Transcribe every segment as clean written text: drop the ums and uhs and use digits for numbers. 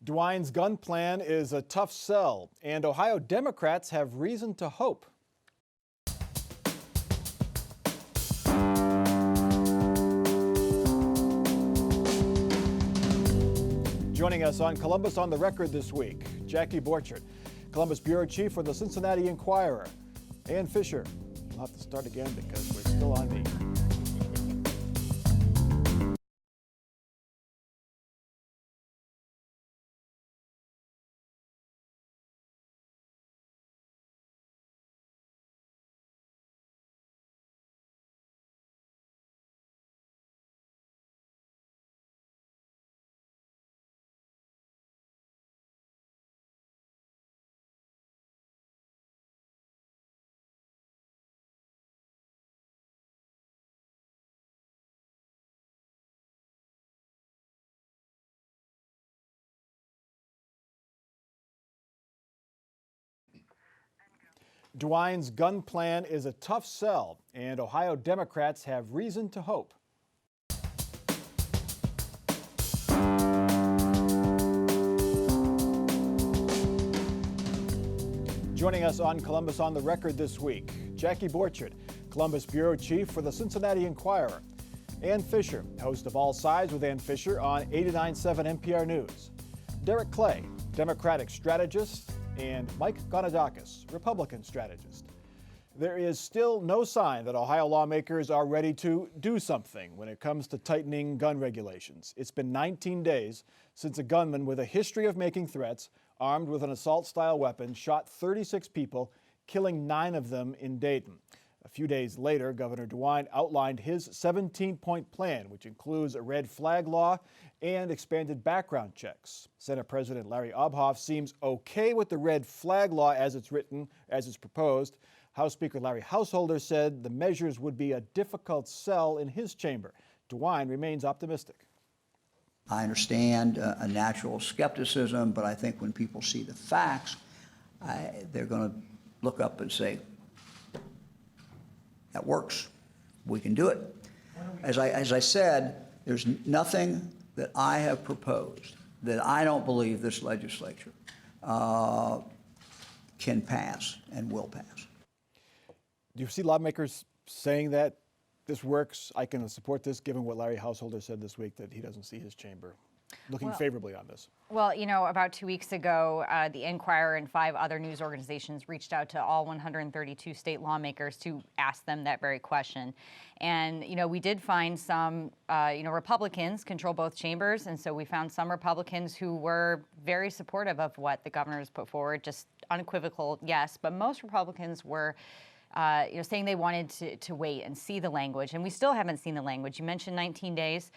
DeWine's gun plan is a tough sell, and Ohio Democrats have reason to hope. Joining us on Columbus on the Record this week, Jackie Borchert, Columbus Bureau Chief for the Cincinnati Enquirer. Ann Fisher. We'll have to start again because we're still on me. DeWine's gun plan is a tough sell, and Ohio Democrats have reason to hope. Joining us on Columbus on the Record this week, Jackie Borchert, Columbus Bureau Chief for the Cincinnati Enquirer. Ann Fisher, host of All Sides with Ann Fisher on 89.7 NPR News. Derek Clay, Democratic strategist, and Mike Gonadakis, Republican strategist. There is still no sign that Ohio lawmakers are ready to do something when it comes to tightening gun regulations. It's been 19 days since a gunman with a history of making threats, armed with an assault-style weapon, shot 36 people, killing 9 of them in Dayton. A few days later, Governor DeWine outlined his 17-point plan, which includes a red flag law and expanded background checks. Senate President Larry Obhoff seems okay with the red flag law as it's written, as it's proposed. House Speaker Larry Householder said the measures would be a difficult sell in his chamber. DeWine remains optimistic. I understand a natural skepticism, but I think when people see the facts, they're going to look up and say, that works. We can do it. As I said, there's nothing that I have proposed that I don't believe this legislature can pass and will pass. Do you see lawmakers saying that this works, I can support this, given what Larry Householder said this week, that he doesn't see his chamber looking favorably on this? Well, you know, about 2 weeks ago, the Enquirer and 5 other news organizations reached out to all 132 state lawmakers to ask them that very question. And, you know, we did find some, Republicans control both chambers. And so we found some Republicans who were very supportive of what the governor has put forward, just unequivocal yes. But most Republicans were saying they wanted to wait and see the language. And we still haven't seen the language. You mentioned 19 days.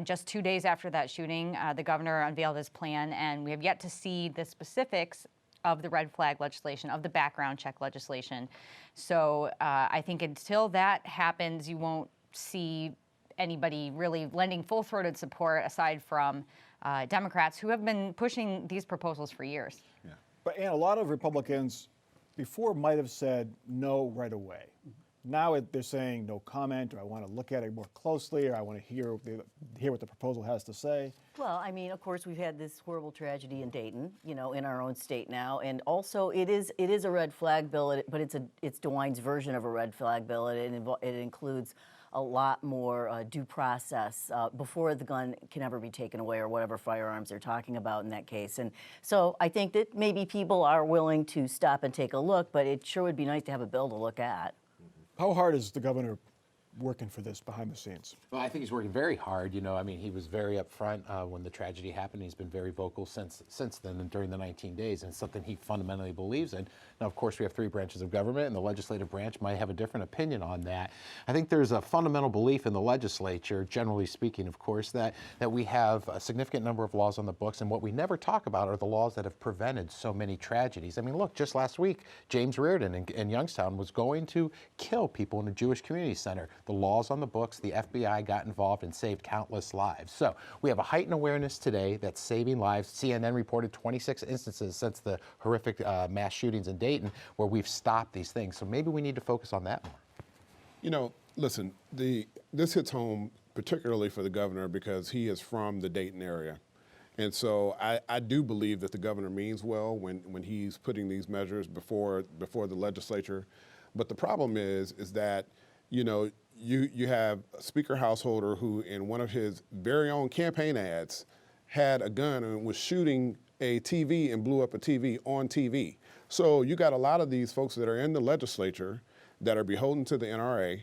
Just 2 days after that shooting, the governor unveiled his plan, and we have yet to see the specifics of the red flag legislation, of the background check legislation. So I think until that happens, you won't see anybody really lending full-throated support aside from Democrats who have been pushing these proposals for years. Yeah. But a lot of Republicans before might have said no right away. Now they're saying no comment, or I want to look at it more closely, or I want to hear what the proposal has to say. Well, I mean, of course, we've had this horrible tragedy in Dayton, in our own state now, and also it is a red flag bill, but it's DeWine's version of a red flag bill. It includes a lot more due process before the gun can ever be taken away, or whatever firearms they're talking about in that case. And so I think that maybe people are willing to stop and take a look, but it sure would be nice to have a bill to look at. How hard is the governor working for this behind the scenes? Well, I think he's working very hard. He was very upfront when the tragedy happened. He's been very vocal since then and during the 19 days, and it's something he fundamentally believes in. Now, of course, we have 3 branches of government, and the legislative branch might have a different opinion on that. I think there's a fundamental belief in the legislature, generally speaking, of course, that we have a significant number of laws on the books, and what we never talk about are the laws that have prevented so many tragedies. I mean, look, just last week, James Reardon in Youngstown was going to kill people in a Jewish community center. The laws on the books, the FBI got involved and saved countless lives. So we have a heightened awareness today that's saving lives. CNN reported 26 instances since the horrific mass shootings in Dayton where we've stopped these things. So maybe we need to focus on that more. Listen, this hits home particularly for the governor because he is from the Dayton area. And so I do believe that the governor means well when he's putting these measures before the legislature. But the problem is that, you know, you have Speaker Householder who in one of his very own campaign ads had a gun and was shooting a TV and blew up a TV on TV. So you got a lot of these folks that are in the legislature that are beholden to the NRA,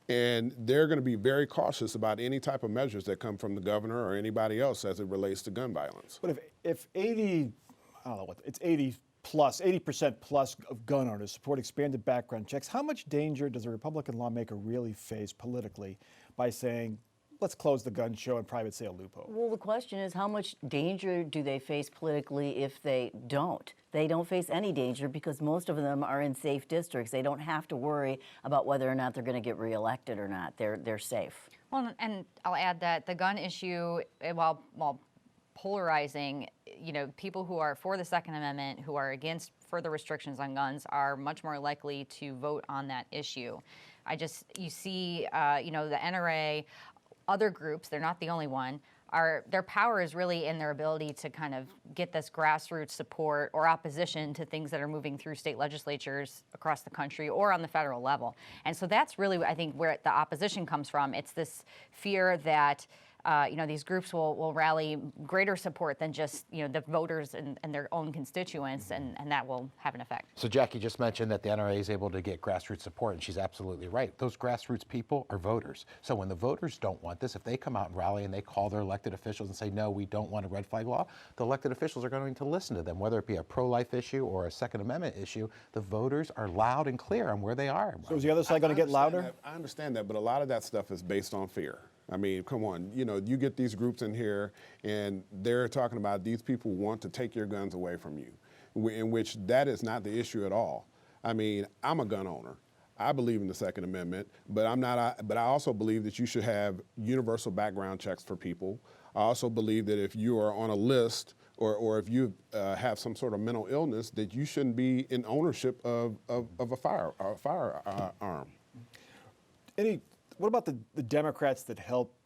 and they're going to be very cautious about any type of measures that come from the governor or anybody else as it relates to gun violence. But if 80, I don't know what, it's 80% plus of gun owners support expanded background checks, how much danger does a Republican lawmaker really face politically by saying, let's close the gun show and private sale loophole? Well, the question is, how much danger do they face politically if they don't? They don't face any danger because most of them are in safe districts. They don't have to worry about whether or not they're going to get reelected or not. They're safe. Well, and I'll add that the gun issue, while polarizing, you know, people who are for the Second Amendment, who are against further restrictions on guns, are much more likely to vote on that issue. You see, you know, the NRA, other groups, they're not the only one, their power is really in their ability to kind of get this grassroots support or opposition to things that are moving through state legislatures across the country or on the federal level. And so that's really, I think, where the opposition comes from. It's this fear that you know, these groups will rally greater support than just, you know, the voters and their own constituents, and that will have an effect. So Jackie just mentioned that the NRA is able to get grassroots support, and she's absolutely right. Those grassroots people are voters. So when the voters don't want this, if they come out and rally and they call their elected officials and say, no, we don't want a red flag law, the elected officials are going to listen to them, whether it be a pro-life issue or a Second Amendment issue. The voters are loud and clear on where they are. So is the other side going to get louder? I understand that, but a lot of that stuff is based on fear. I mean, come on, you know, you get these groups in here and they're talking about these people want to take your guns away from you, in which that is not the issue at all. I mean, I'm a gun owner. I believe in the Second Amendment, but but I also believe that you should have universal background checks for people. I also believe that if you are on a list or if you have some sort of mental illness, that you shouldn't be in ownership of a firearm. What about the Democrats that helped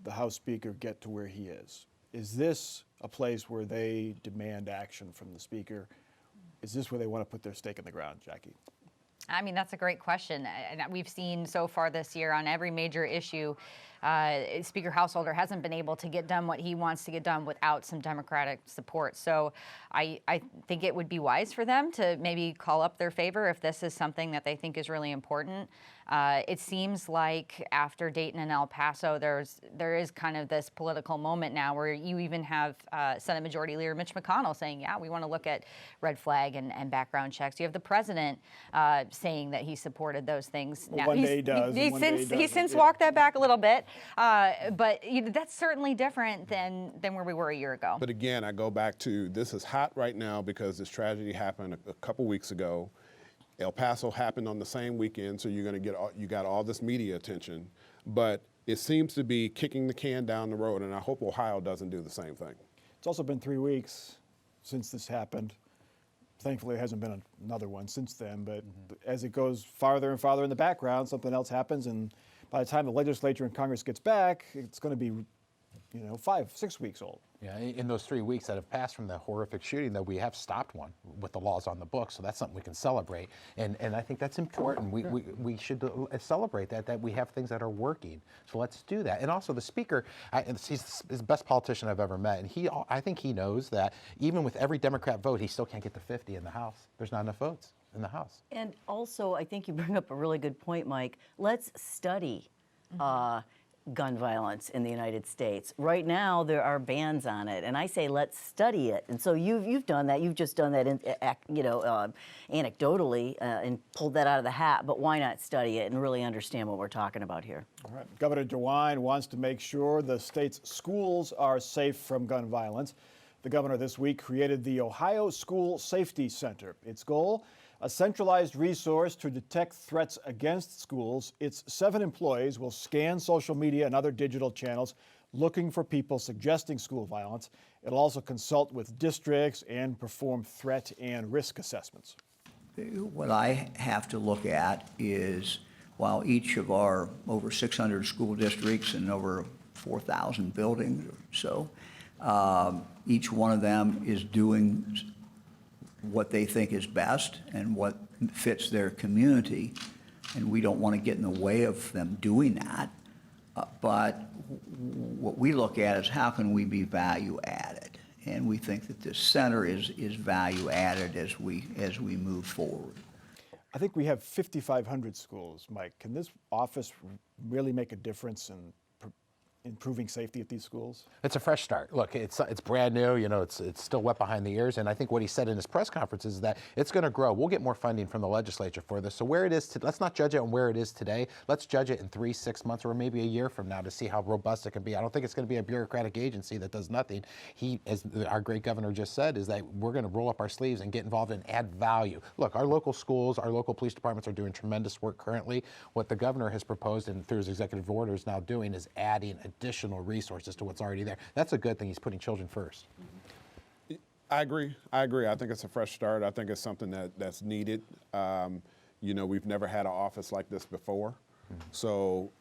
the House Speaker get to where he is? Is this a place where they demand action from the Speaker? Is this where they want to put their stake in the ground, Jackie? I mean, that's a great question. And we've seen so far this year on every major issue, Speaker Householder hasn't been able to get done what he wants to get done without some Democratic support. So I think it would be wise for them to maybe call up their favor if this is something that they think is really important. It seems like after Dayton and El Paso, there is kind of this political moment now where you even have Senate Majority Leader Mitch McConnell saying, yeah, we want to look at red flag and background checks. You have the president saying that he supported those things. Well, one day he does. He's since walked that back a little bit. But that's certainly different than where we were a year ago. But again, I go back to this is hot right now because this tragedy happened a couple weeks ago. El Paso happened on the same weekend, so you got all this media attention. But it seems to be kicking the can down the road, and I hope Ohio doesn't do the same thing. It's also been 3 weeks since this happened. Thankfully, there hasn't been another one since then, but as it goes farther and farther in the background, something else happens, and by the time the legislature and Congress gets back, it's going to be, 5-6 weeks old. Yeah, in those 3 weeks that have passed from the horrific shooting, though, we have stopped one with the laws on the books, so that's something we can celebrate. And I think that's important. We should celebrate that we have things that are working. So let's do that. And also the Speaker, he's the best politician I've ever met, and I think he knows that even with every Democrat vote, he still can't get to 50 in the House. There's not enough votes in the House. And also, I think you bring up a really good point, Mike. Let's study gun violence in the United States. Right now, there are bans on it, and I say let's study it. And so you've done that. You've just done that, anecdotally, and pulled that out of the hat. But why not study it and really understand what we're talking about here? All right. Governor DeWine wants to make sure the state's schools are safe from gun violence. The governor this week created the Ohio School Safety Center. Its goal, a centralized resource to detect threats against schools. Its 7 employees will scan social media and other digital channels looking for people suggesting school violence. It'll also consult with districts and perform threat and risk assessments. What I have to look at is, while each of our over 600 school districts and over 4,000 buildings or so Each one of them is doing what they think is best and what fits their community, and we don't want to get in the way of them doing that. But what we look at is how can we be value added? And we think that this center is value added as we move forward. I think we have 5,500 schools, Mike. Can this office really make a difference in improving safety at these schools? It's a fresh start. Look, it's brand new. You know, it's still wet behind the ears. And I think what he said in his press conference is that it's going to grow. We'll get more funding from the legislature for this. So where it is, let's not judge it on where it is today. Let's judge it in 3, 6 months, or maybe a year from now to see how robust it can be. I don't think it's going to be a bureaucratic agency that does nothing. As our great governor just said, is that we're going to roll up our sleeves and get involved and add value. Look, our local schools, our local police departments are doing tremendous work currently. What the governor has proposed and through his executive orders now doing is adding additional resources to what's already there. That's a good thing. He's putting children first. I agree. I think it's a fresh start. I think it's something that's needed. You know, we've never had an office like this before. So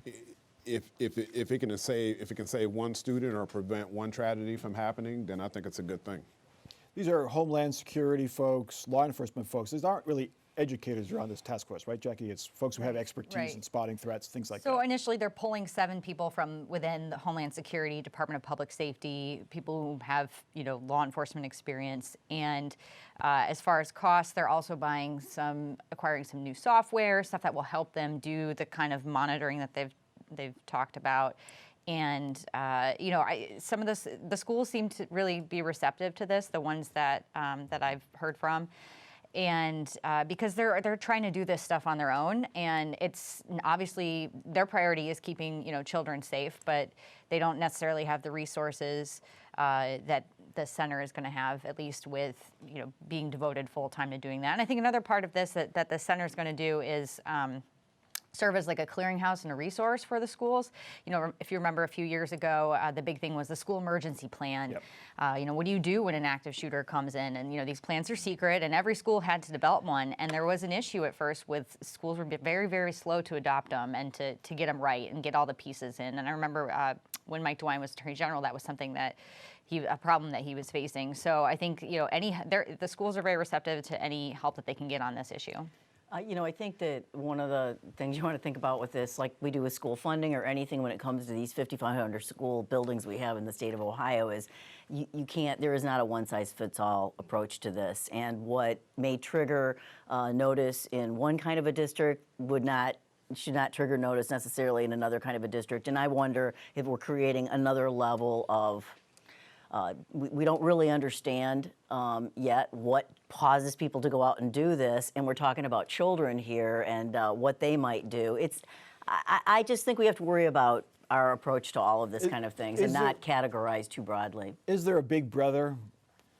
if it can save one student or prevent one tragedy from happening, then I think it's a good thing. These are Homeland Security folks, law enforcement folks. These aren't really educators who are on this task force, right, Jackie? It's folks who have expertise Right. in spotting threats, things like So that. initially, they're pulling 7 people from within the Homeland Security, Department of Public Safety, people who have, you know, law enforcement experience. And as far as costs, they're also acquiring some new software, stuff that will help them do the kind of monitoring that they've talked about. And you know, some of the schools seem to really be receptive to this. The ones that that I've heard from. And because they're trying to do this stuff on their own, and it's obviously their priority is keeping, you know, children safe, but they don't necessarily have the resources that the center is going to have, at least with, you know, being devoted full time to doing that. And I think another part of this that the center is going to do is serve as like a clearinghouse and a resource for the schools. You know, if you remember a few years ago, the big thing was the school emergency plan. Yep. You know, what do you do when an active shooter comes in? And, you know, these plans are secret, and every school had to develop one. And there was an issue at first with schools were very, very slow to adopt them and to get them right and get all the pieces in. And I remember when Mike DeWine was Attorney General, that was something that a problem that he was facing. So I think, you know, the schools are very receptive to any help that they can get on this issue. You know, I think that one of the things you want to think about with this, like we do with school funding or anything when it comes to these 5,500 school buildings we have in the state of Ohio, is there is not a one-size-fits-all approach to this. And what may trigger notice in one kind of a district should not trigger notice necessarily in another kind of a district. And I wonder if we're creating another level of we don't really understand yet what causes people to go out and do this, and we're talking about children here and what they might do. I just think we have to worry about our approach to all of this kind of things and not categorize too broadly. Is there a big brother?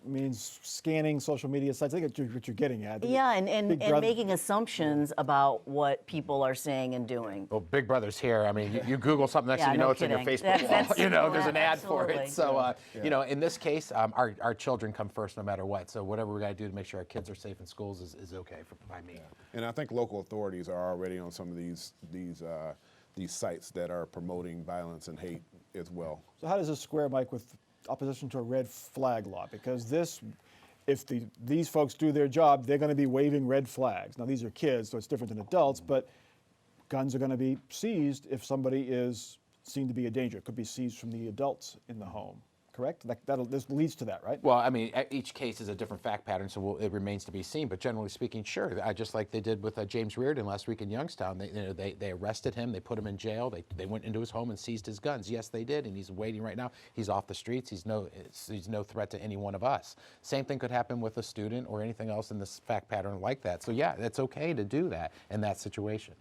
Means scanning social media sites. I think that's what you're getting at. Yeah, and Big brother- making assumptions about what people are saying and doing. Well, Big Brother's here. I mean, you Google something, next Yeah, thing you know, no it's in your kidding. Facebook wall. That's- You know, there's an yeah, ad for absolutely. it. So, you know, in this case, our children come first no matter what. So whatever we got to do to make sure our kids are safe in schools is okay by me. And I think local authorities are already on some of these sites that are promoting violence and hate as well. So how does this square, Mike, with opposition to a red flag law? Because if these folks do their job, they're going to be waving red flags. Now, these are kids, so it's different than adults, but guns are going to be seized if somebody is seen to be a danger. It could be seized from the adults in the home, correct? This leads to that, right? Well, I mean, each case is a different fact pattern, so it remains to be seen. But generally speaking, sure. Just like they did with James Reardon last week in Youngstown, they arrested him, they put him in jail, they went into his home and seized his guns. Yes, they did, and he's waiting right now. He's off the streets. He's no threat to any one of us. Same thing could happen with a student or anything else in this fact pattern like that. So yeah, it's okay to do that in that situation.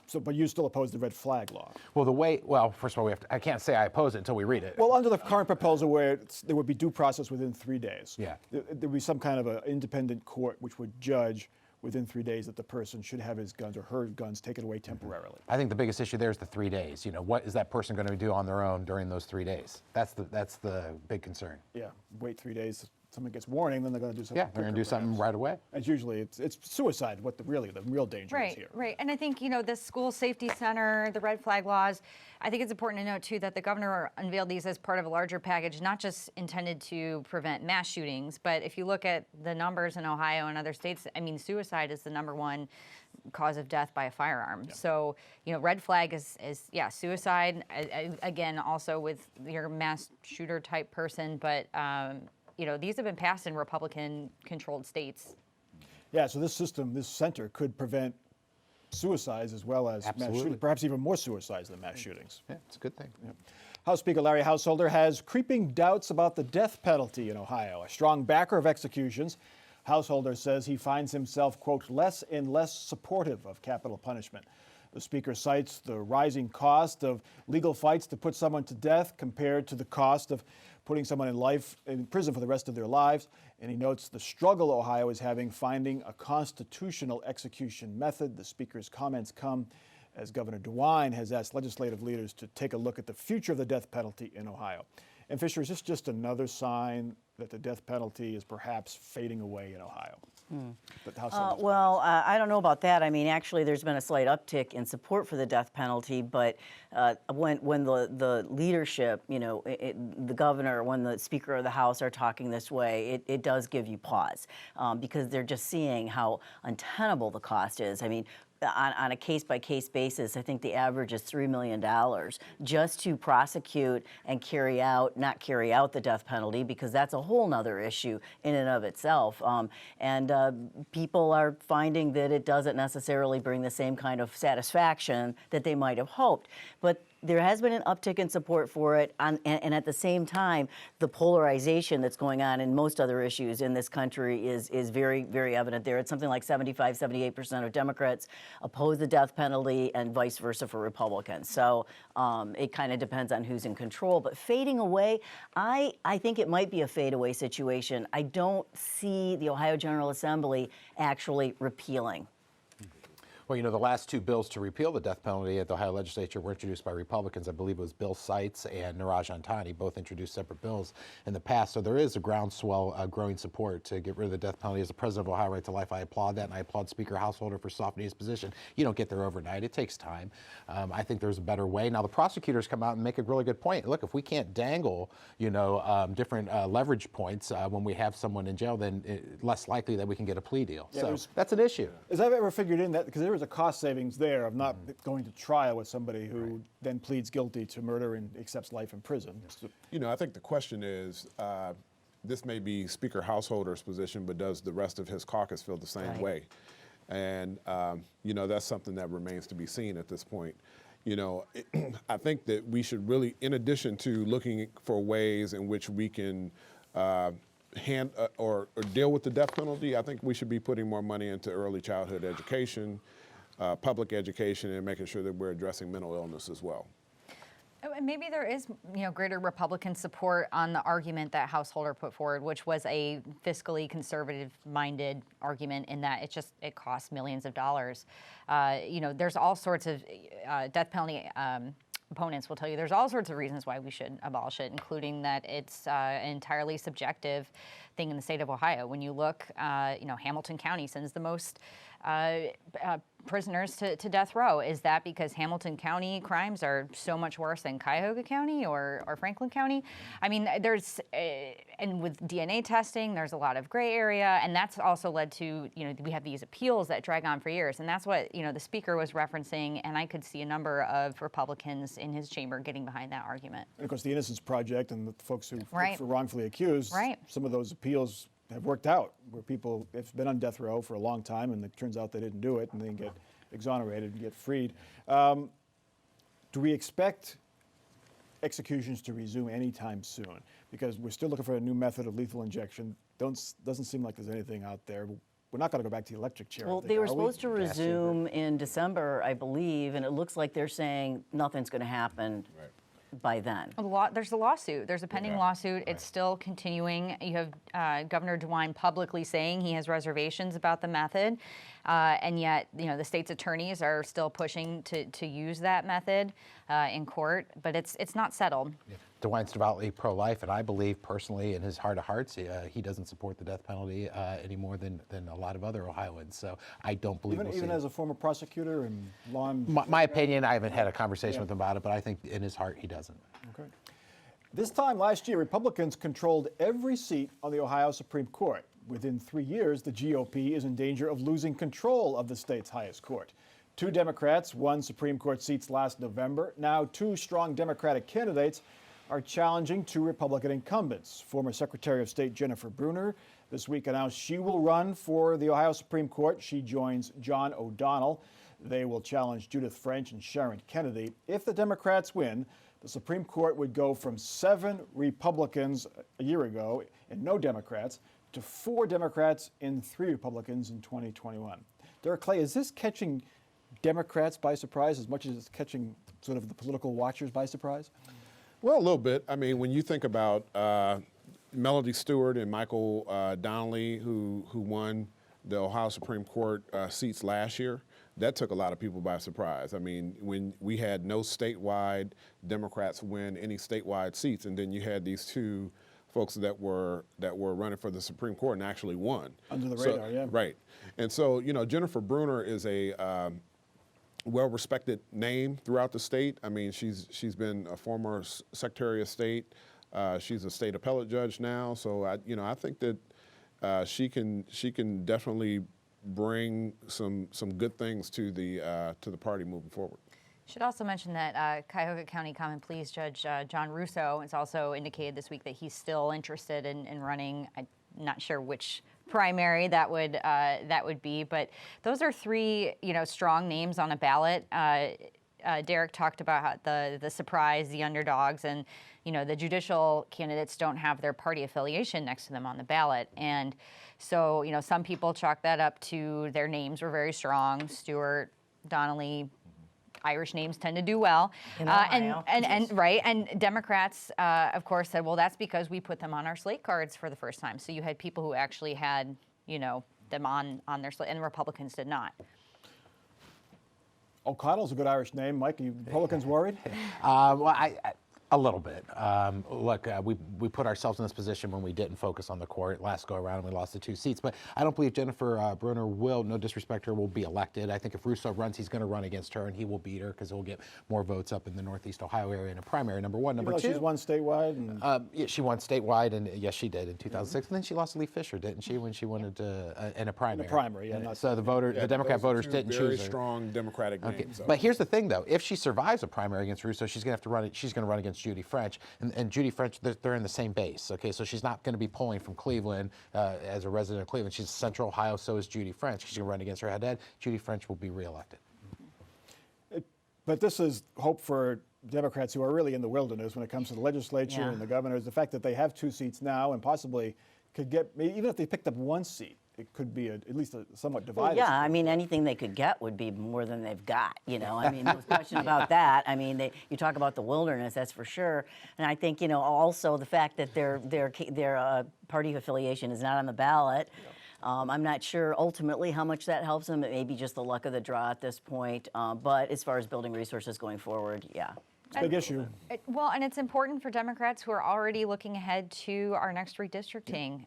So, but you still oppose the red flag law? Well, first of all, I can't say I oppose it until we read it. Well, under the current proposal where there would be due process within 3 days. Yeah. There would be some kind of an independent court which would judge within 3 days that the person should have his guns or her guns taken away temporarily. I think the biggest issue there is the 3 days. You know, what is that person going to do on their own during those 3 days? That's the big concern. Yeah, wait 3 days. someone gets warning, then they're going to do something. Yeah, they're going to do something perhaps. right away. And usually it's suicide, what the real danger is here. Right. And I think, the school safety center, the red flag laws, I think it's important to note too that the governor unveiled these as part of a larger package, not just intended to prevent mass shootings, but if you look at the numbers in Ohio and other states, I mean, suicide is the #1 cause of death by a firearm. Yeah. So, red flag is suicide. Again, also with your mass shooter type person, but these have been passed in Republican-controlled states. Yeah, so this center could prevent suicides as well as mass shootings, perhaps even more suicides than mass shootings. Yeah, it's a good thing. Yeah. House Speaker Larry Householder has creeping doubts about the death penalty in Ohio. A strong backer of executions, Householder says he finds himself, quote, less and less supportive of capital punishment. The speaker cites the rising cost of legal fights to put someone to death compared to the cost of putting someone in prison for the rest of their lives. And he notes the struggle Ohio is having finding a constitutional execution method. The speaker's comments come as Governor DeWine has asked legislative leaders to take a look at the future of the death penalty in Ohio. And Fisher, is this just another sign that the death penalty is perhaps fading away in Ohio? Well, I don't know about that. I mean, actually, there's been a slight uptick in support for the death penalty, but when the leadership, the governor, when the Speaker of the House are talking this way, it does give you pause because they're just seeing how untenable the cost is. I mean, on a case-by-case basis, I think the average is $3 million just to prosecute and not carry out the death penalty, because that's a whole nother issue in and of itself. And people are finding that it doesn't necessarily bring the same kind of satisfaction that they might have hoped. But there has been an uptick in support for it, and at the same time, the polarization that's going on in most other issues in this country is very, very evident there. It's something like 78% of Democrats oppose the death penalty, and vice versa for Republicans. So it kind of depends on who's in control. But fading away, I think it might be a fade-away situation. I don't see the Ohio General Assembly actually repealing. Well, the last 2 bills to repeal the death penalty at the Ohio legislature were introduced by Republicans. I believe it was Bill Seitz and Niraj Antani, both introduced separate bills in the past. So there is a groundswell growing support to get rid of the death penalty. As the president of Ohio Right to Life, I applaud that, and I applaud Speaker Householder for softening his position. You don't get there overnight. It takes time. I think there's a better way. Now, the prosecutors come out and make a really good point. Look, if we can't dangle, different leverage points when we have someone in jail, then it's less likely that we can get a plea deal. Yeah, so that's an issue. As I've ever figured in that, because there was a cost savings there of not going to trial with somebody who then pleads guilty to murder and accepts life in prison. So, I think the question is, this may be Speaker Householder's position, but does the rest of his caucus feel the same way? And, that's something that remains to be seen at this point. I think that we should really, in addition to looking for ways in which we can or deal with the death penalty, I think we should be putting more money into early childhood education, public education, and making sure that we're addressing mental illness as well. And maybe there is, greater Republican support on the argument that Householder put forward, which was a fiscally conservative-minded argument in that it costs millions of dollars. There's all sorts of death penalty opponents will tell you there's all sorts of reasons why we should abolish it, including that it's an entirely subjective thing in the state of Ohio. When you look, Hamilton County sends the most prisoners to death row. Is that because Hamilton County crimes are so much worse than Cuyahoga County or Franklin County? I mean, there's, and with DNA testing, there's a lot of gray area, and that's also led to, we have these appeals that drag on for years, and that's what, the speaker was referencing, and I could see a number of Republicans in his chamber getting behind that argument. And of course, the Innocence Project and the folks who Right. were wrongfully accused, Right. some of those appeals have worked out, where people have been on death row for a long time, and it turns out they didn't do it, and they get exonerated and get freed. Do we expect executions to resume anytime soon? Because we're still looking for a new method of lethal injection. Doesn't seem like there's anything out there. We're not going to go back to the electric chair. Well, I think, they were are we? supposed to resume in December, I believe, and it looks like they're saying nothing's going to happen by then. There's a lawsuit. There's a pending lawsuit. It's still continuing. You have Governor DeWine publicly saying he has reservations about the method, and yet the state's attorneys are still pushing to use that method in court. But it's not settled. Yeah. DeWine's devoutly pro-life, and I believe personally in his heart of hearts, he doesn't support the death penalty any more than a lot of other Ohioans. So I don't believe Even as a former prosecutor and law my opinion, I haven't had a conversation with him about it, but I think in his heart he doesn't. Okay. This time last year, Republicans controlled every seat on the Ohio Supreme Court. Within 3 years, the GOP is in danger of losing control of the state's highest court. 2 Democrats won Supreme Court seats last November. Now 2 strong Democratic candidates are challenging 2 Republican incumbents. Former Secretary of State Jennifer Brunner this week announced she will run for the Ohio Supreme Court. She joins John O'Donnell. They will challenge Judith French and Sharon Kennedy. If the Democrats win, the Supreme Court would go from 7 Republicans a year ago and no Democrats to 4 Democrats and 3 Republicans in 2021. Derek Clay, is this catching Democrats by surprise as much as it's catching sort of the political watchers by surprise? Well, a little bit. I mean, when you think about Melody Stewart and Michael Donnelly, who won the Ohio Supreme Court seats last year, that took a lot of people by surprise. I mean, when we had no statewide Democrats win any statewide seats, and then you had these 2 folks that were running for the Supreme Court and actually won. Under the radar, yeah. Right. And so, Jennifer Brunner is a well-respected name throughout the state. I mean, she's been a former Secretary of State. She's a state appellate judge now. So I think that she can definitely bring some good things to the party moving forward. Should also mention that Cuyahoga County Common Pleas Judge John Russo has also indicated this week that he's still interested in running. I'm not sure which primary that would be, but those are 3 strong names on a ballot. Derek talked about how the surprise, the underdogs, and the judicial candidates don't have their party affiliation next to them on the ballot, and so some people chalk that up to their names were very strong. Stewart, Donnelly. Irish names tend to do well, and Democrats, of course, said, well, that's because we put them on our slate cards for the first time. So you had people who actually had, them on their slate, and the Republicans did not. O'Connell's a good Irish name. Mike, are you Republicans worried? Well, a little bit. Look, we put ourselves in this position when we didn't focus on the court last go around and we lost the 2 seats. But I don't believe Jennifer Brunner will, no disrespect to her, will be elected. I think if Russo runs, he's going to run against her and he will beat her because he'll get more votes up in the Northeast Ohio area in a primary, number 1. Number 2. She's won statewide. And yeah, she won statewide, and yes, she did in 2006. And then she lost to Lee Fisher, didn't she, when she wanted to in a primary? In a primary, yeah. So the Democrat voters didn't choose her. Very strong Democratic names. But here's the thing, though: if she survives a primary against Russo, she's going to have to run. She's going to run against Judy French. And Judy French, they're in the same base, okay? So she's not going to be pulling from Cleveland as a resident of Cleveland. She's Central Ohio, so is Judy French. She's going to run against her head-to-head. Judy French will be reelected. But this is hope for Democrats who are really in the wilderness when it comes to the legislature and the governors. The fact that they have 2 seats now and possibly could get, even if they picked up 1 seat, it could be at least a somewhat divided. Well, yeah, I mean, anything they could get would be more than they've got, I mean, no question about that. I mean, you talk about the wilderness, that's for sure. And I think, also the fact that their party affiliation is not on the ballot. I'm not sure ultimately how much that helps them. It may be just the luck of the draw at this point. But as far as building resources going forward, yeah. It's a big issue. Well, and it's important for Democrats who are already looking ahead to our next redistricting.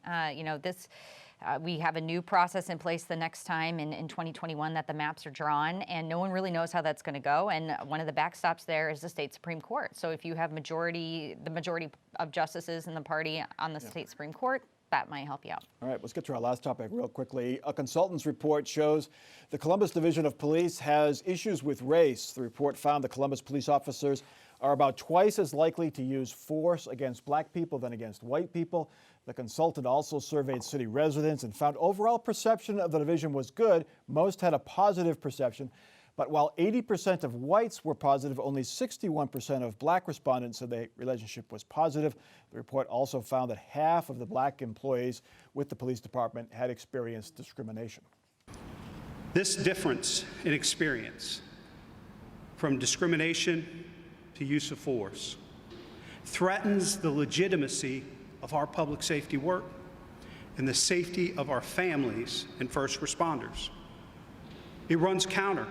We have a new process in place the next time in 2021 that the maps are drawn, and no one really knows how that's going to go. And one of the backstops there is the state Supreme Court. So if you have the majority of justices in the party on the state Supreme Court, that might help you out. All right, let's get to our last topic real quickly. A consultant's report shows the Columbus Division of Police has issues with race. The report found the Columbus police officers are about twice as likely to use force against black people than against white people. The consultant also surveyed city residents and found overall perception of the division was good. Most had a positive perception. But while 80% of whites were positive, only 61% of black respondents said the relationship was positive. The report also found that half of the black employees with the police department had experienced discrimination. This difference in experience, from discrimination to use of force, threatens the legitimacy of our public safety work and the safety of our families and first responders. It runs counter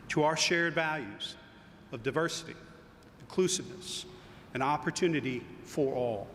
to our shared values of diversity, inclusiveness, an opportunity for all.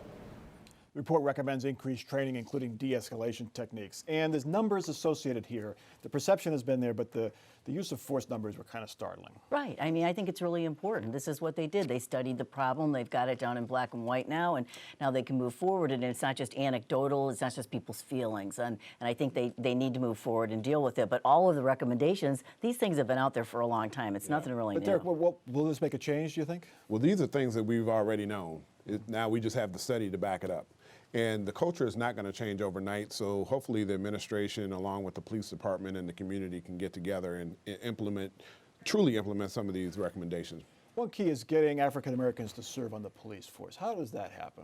The report recommends increased training, including de-escalation techniques. And there's numbers associated here. The perception has been there, but the use of force numbers were kind of startling. Right. I mean, I think it's really important. This is what they did. They studied the problem. They've got it down in black and white now, and now they can move forward. And it's not just anecdotal. It's not just people's feelings. And I think they need to move forward and deal with it. But all of the recommendations, these things have been out there for a long time. It's nothing really But new. Derek, will this make a change, do you think? Well, these are things that we've already known. Now we just have the study to back it up. And the culture is not going to change overnight, so hopefully the administration, along with the police department and the community, can get together and truly implement some of these recommendations. One key is getting African Americans to serve on the police force. How does that happen?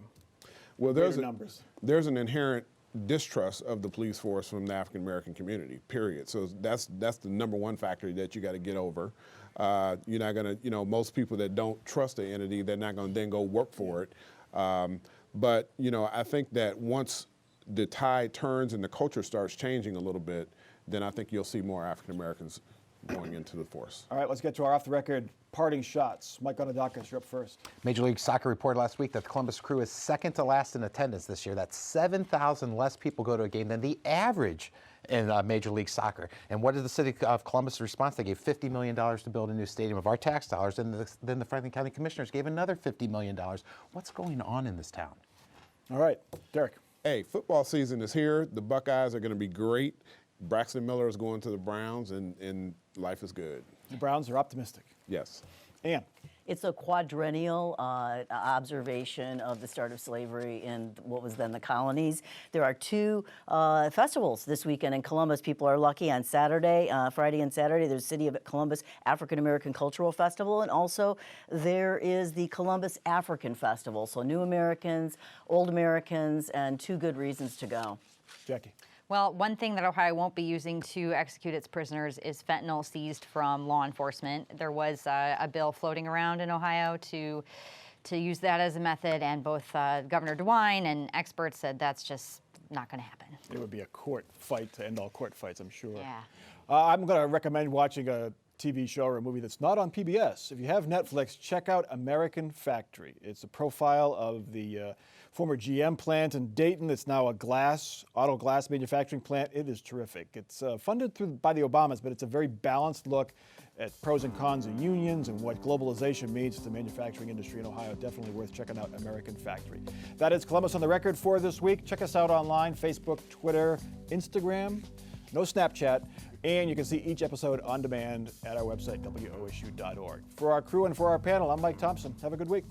Well, Greater numbers. there's an inherent distrust of the police force from the African American community, period. So that's the number one factor that you got to get over. You're not going to, most people that don't trust the entity, they're not going to then go work for it. But, I think that once the tide turns and the culture starts changing a little bit, then I think you'll see more African Americans going into the force. All right, let's get to our off-the-record parting shots. Mike Gonadakis, you're up first. Major League Soccer reported last week that the Columbus Crew is second to last in attendance this year. That's 7,000 less people go to a game than the average in Major League Soccer. And what did the city of Columbus response? They gave $50 million to build a new stadium of our tax dollars, and then the Franklin County Commissioners gave another $50 million. What's going on in this town? All right, Derek. Hey, football season is here. The Buckeyes are going to be great. Braxton Miller is going to the Browns, and life is good. The Browns are optimistic. Yes. Ann. It's a quadrennial observation of the start of slavery in what was then the colonies. There are two festivals this weekend in Columbus. People are lucky on Saturday, Friday and Saturday. There's City of Columbus African American Cultural Festival, and also there is the Columbus African Festival. So new Americans, old Americans, and two good reasons to go. Jackie. Well, one thing that Ohio won't be using to execute its prisoners is fentanyl seized from law enforcement. There was a bill floating around in Ohio to use that as a method, and both Governor DeWine and experts said that's just not going to happen. It would be a court fight to end all court fights, I'm sure. Yeah. I'm going to recommend watching a TV show or a movie that's not on PBS. If you have Netflix, check out American Factory. It's a profile of the former GM plant in Dayton. It's now a auto glass manufacturing plant. It is terrific. It's funded by the Obamas, but it's a very balanced look at pros and cons of unions and what globalization means to the manufacturing industry in Ohio. Definitely worth checking out American Factory. That is Columbus on the Record for this week. Check us out online, Facebook, Twitter, Instagram, no Snapchat. And you can see each episode on demand at our website, WOSU.org. For our crew and for our panel, I'm Mike Thompson. Have a good week.